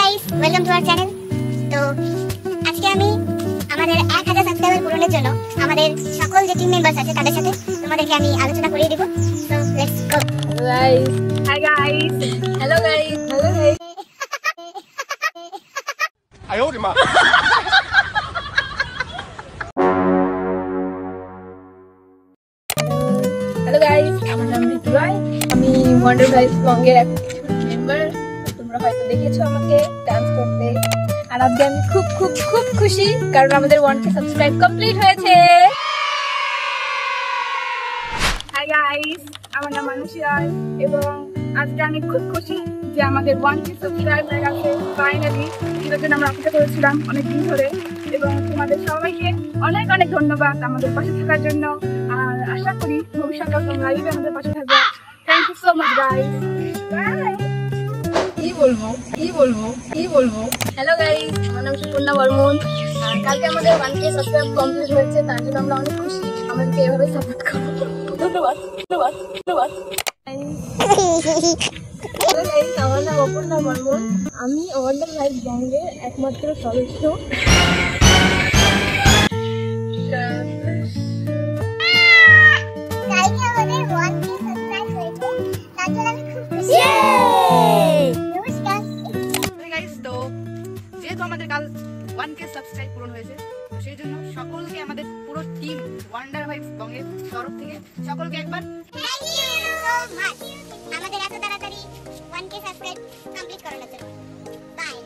Guys, welcome to our channel. তো আজকে আমি আমাদের 1000 সাবস্ক্রাইবার পূরণের জন্য আমাদের সকল যে টিম মেম্বারস আছে তাদের সাথে তোমাদেরকে আমি আলোচনা করিয়ে দেব। So let's go guys. Hi guys. Hello guys. Hello guys. আয় ওরে মা। হ্যালো গাইস, আমার নাম ঋতু রায়। আমি ওয়ান্ডার ভাইস সঙ্গের একটা মেম্বার। তোমরা হয়তো দেখেছো আমাকে ডান্স করতে। আর আজকে আমি খুব খুব খুব খুশি, কারণ আমাদের 1K সাবস্ক্রাইব কমপ্লিট হয়েছে। হাই গাইস, আমার নাম মানসী রায় এবং আজকে আমি খুব খুশি যে আমাদের 1K সাবস্ক্রাইব হয়ে গেছে ফাইনালি। এটার জন্য আমরা অপেক্ষা করেছিলাম অনেকদিন ধরে এবং তোমাদের সবাইকে অনেক অনেক ধন্যবাদ আমাদের পাশে থাকার জন্য। আর আশা করি ভবিষ্যতে তোমরা লাইভে আমাদের পাশে থাকবে। Thank you so much guys. Bye. কি বলবো। হ্যালো গাইস, আমার নাম সুপর্ণা বর্মন। আর কালকে আমাদের 1K সাবস্ক্রাইব কমপ্লিট হয়েছে, তার জন্য আমরা অনেক খুশি। আমাদেরকে এভাবে সাপোর্ট করো। ধন্যবাদ। হ্যালো গাইস, আমার নাম অপর্ণা বর্মন। আমি ওয়ান্ডার ভাইস গ্যাংয়ের একমাত্র সদস্য। কালকে আমাদের 1K সাবস্ক্রাইব হয়েছে, তার জন্য আমি খুব খুশি। নমস্কার গাইস। তো যেহেতু আমাদের কাল 1K সাবস্ক্রাইব পূরণ হয়েছে, সেই জন্য সকলকে আমাদের পুরো টিম ওয়ান্ডার ভাইবস বঙ্গের তরফ থেকে সকলকে একবার থ্যাংক ইউ সো মাচ আমাদের এত তাড়াতাড়ি 1K সাবস্ক্রাইব কমপ্লিট করানোর জন্য। বাই।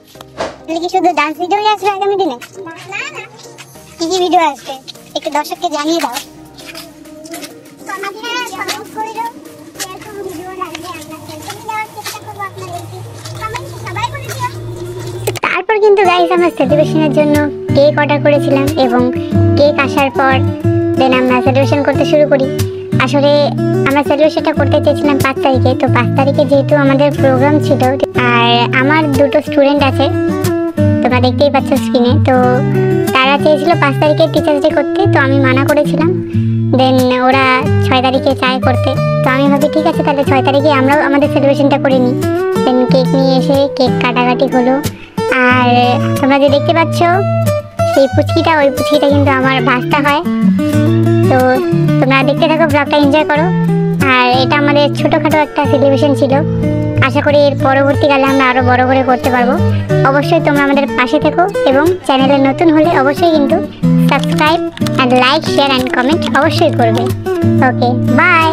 কি শুধু ডান্স ভিডিওই আসবে আগামী দিনে? না, কি কি ভিডিও আসবে একটু দর্শককে জানিয়ে দাও। তারপর কিন্তু গাইস আমরা সেলিব্রেশনের জন্য কেক অর্ডার করেছিলাম এবং কেক আসার পর দেন আমরা সেলিব্রেশন করতে শুরু করি। আসলে আমরা সেলিব্রেশনটা করতে চেয়েছিলাম 5 তারিখে। তো 5 তারিখে যেহেতু আমাদের প্রোগ্রাম ছিল আর আমার দুটো স্টুডেন্ট আছে, তোমরা দেখতেই পাচ্ছ স্ক্রিনে, তো তারা চেয়েছিল 5 তারিখে টিচার্স ডে করতে, তো আমি মানা করেছিলাম। দেন ওরা 6 তারিখে চায় করতে, তো আমি ভাবি ঠিক আছে তাহলে 6 তারিখে আমরাও আমাদের সেলিব্রেশনটা করে নিই। দেন কেক নিয়ে এসে কেক কাটাকাটি হলো। আর তোমরা যে দেখতে পাচ্ছ সেই পুচকিটা, ওই পুচকিটা কিন্তু আমার ভাস্তা হয়। তো তোমরা দেখতে থাকো, ব্লগটা এনজয় করো। আর এটা আমাদের ছোটোখাটো একটা সেলিব্রেশন ছিল। আশা করি এর পরবর্তীকালে আমরা আরও বড় করে করতে পারবো। অবশ্যই তোমরা আমাদের পাশে থেকো এবং চ্যানেলে নতুন হলে অবশ্যই কিন্তু subscribe and like, share and comment অবশ্যই করবে। ওকে, বাই।